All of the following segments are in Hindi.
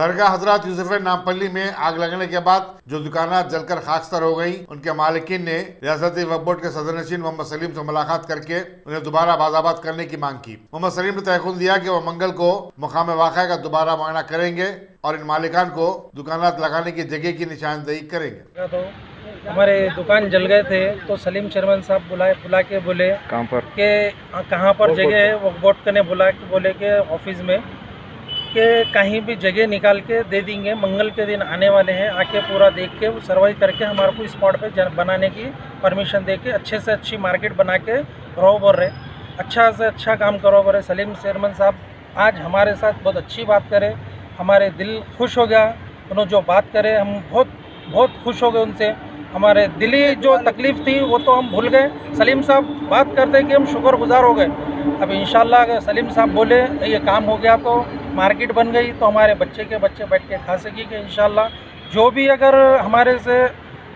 दरगाह हजरत यूसुफ नामपल्ली में आग लगने के बाद जो दुकानात जलकर खाकसर हो गई, उनके मालिकीन ने रियासती वक्फ बोर्ड के सदरनशीन मोहम्मद सलीम से मुलाकात करके उन्हें दोबारा बाज़ाबात करने की मांग की। मोहम्मद सलीम ने तयक़ुन दिया कि वो मंगल को मुकाम वाक़या का दोबारा मुआयना करेंगे और इन मालिकान को दुकानात लगाने की जगह की निशानदेही करेंगे। तो हमारे दुकान जल गए थे तो सलीम चेयरमैन साहब बुला के बोले कहाँ पर जगह है, वक्फ बोर्ड ने बुला के बोले के ऑफिस में कि कहीं भी जगह निकाल के दे देंगे, मंगल के दिन आने वाले हैं, आके पूरा देख के वो सर्वाइव करके हमारे को स्पॉट पे बनाने की परमिशन दे के अच्छे से अच्छी मार्केट बना के रहो बोल रहे, अच्छा से अच्छा काम करो बोल रहे। सलीम चेयरमैन साहब आज हमारे साथ बहुत अच्छी बात करे, हमारे दिल खुश हो गया। उन्होंने जो बात करे हम बहुत खुश हो गए उनसे। हमारे दिली जो तकलीफ़ थी वो तो हम भूल गए। सलीम साहब बात करते कि हम शुक्रगुजार हो गए। अब इंशाल्लाह अगर सलीम साहब बोले ये काम हो गया तो मार्केट बन गई तो हमारे बच्चे के बच्चे बैठ के खा सकेंगे इंशाल्लाह। जो भी अगर हमारे से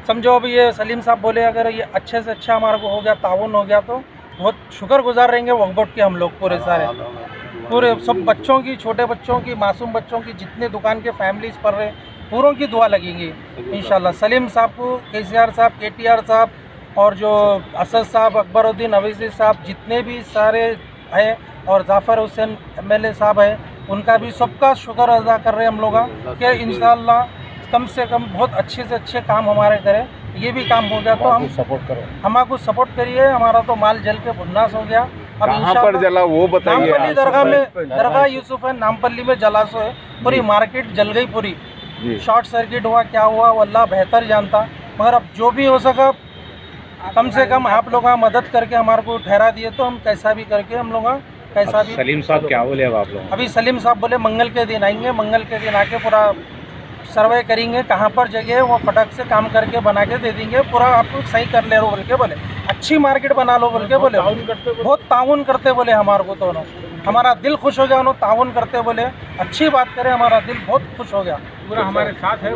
समझो अभी ये सलीम साहब बोले अगर ये अच्छे से अच्छा हमारे को हो गया, ताउन हो गया तो बहुत शुक्रगुजार रहेंगे वक्फ बोर्ड के हम लोग पूरे सब बच्चों की, छोटे बच्चों की, मासूम बच्चों की, जितने दुकान के फैमिलीज पढ़ रहे पूरों की दुआ लगेंगी इंशाल्लाह। सलीम साहब को, केसीआर साहब, केटीआर साहब और जो असद साहब, अकबरुद्दीन अवैसी साहब, जितने भी सारे हैं और जाफ़र हुसैन एमएलए साहब है, उनका भी सबका शुक्र अदा कर रहे हैं हम लोग कि इंशाल्लाह कम से कम बहुत अच्छे से अच्छे काम हमारे करें। ये भी काम हो गया तो हम सपोर्ट करो, हमारे सपोर्ट करिए। हमारा तो माल जल के भुन्नास हो गया। अब कहाँ पर जला वो बताइए। नामपल्ली दरगाह में, दरगाह यूसुफ है नामपल्ली में जला सो है, पूरी मार्केट जल गई पूरी। शॉर्ट सर्किट हुआ, क्या हुआ वो अल्लाह बेहतर जानता, मगर अब जो भी हो सका कम से कम आप लोग मदद करके हमारे को ठहरा दिए तो हम कैसा भी करके हम लोग कैसा भी। सलीम साहब क्या बोले अब आप लोग? अभी सलीम साहब बोले मंगल के दिन आएंगे, मंगल के दिन आके पूरा सर्वे करेंगे कहाँ पर जगह है, वो फटक से काम करके बना के दे देंगे, पूरा आपको सही कर ले रो बोल के बोले, अच्छी मार्केट बना लो बोल के बोले, बहुत ताउन करते बोले हमारे को। तो हमारा दिल खुश हो गया, उन्होंने ताउन करते बोले, अच्छी बात करे, हमारा दिल बहुत खुश हो गया, पूरा हमारे साथ है।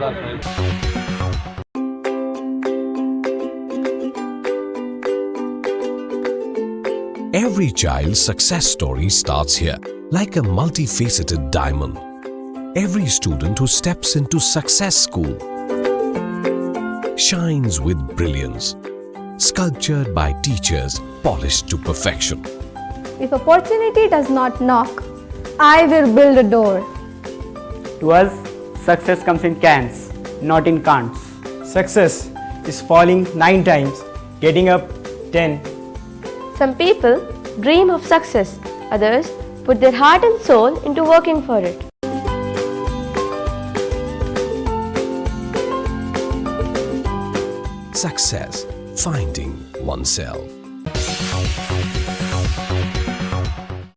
Every child's success story starts here, like a multifaceted diamond. Every student who steps into success school shines with brilliance, sculptured by teachers polished to perfection. If opportunity does not knock, I will build a door. To us, success comes in cans, not in can'ts. Success is falling 9 times, getting up 10. Some people dream of success, others put their heart and soul into working for it. Success, finding oneself.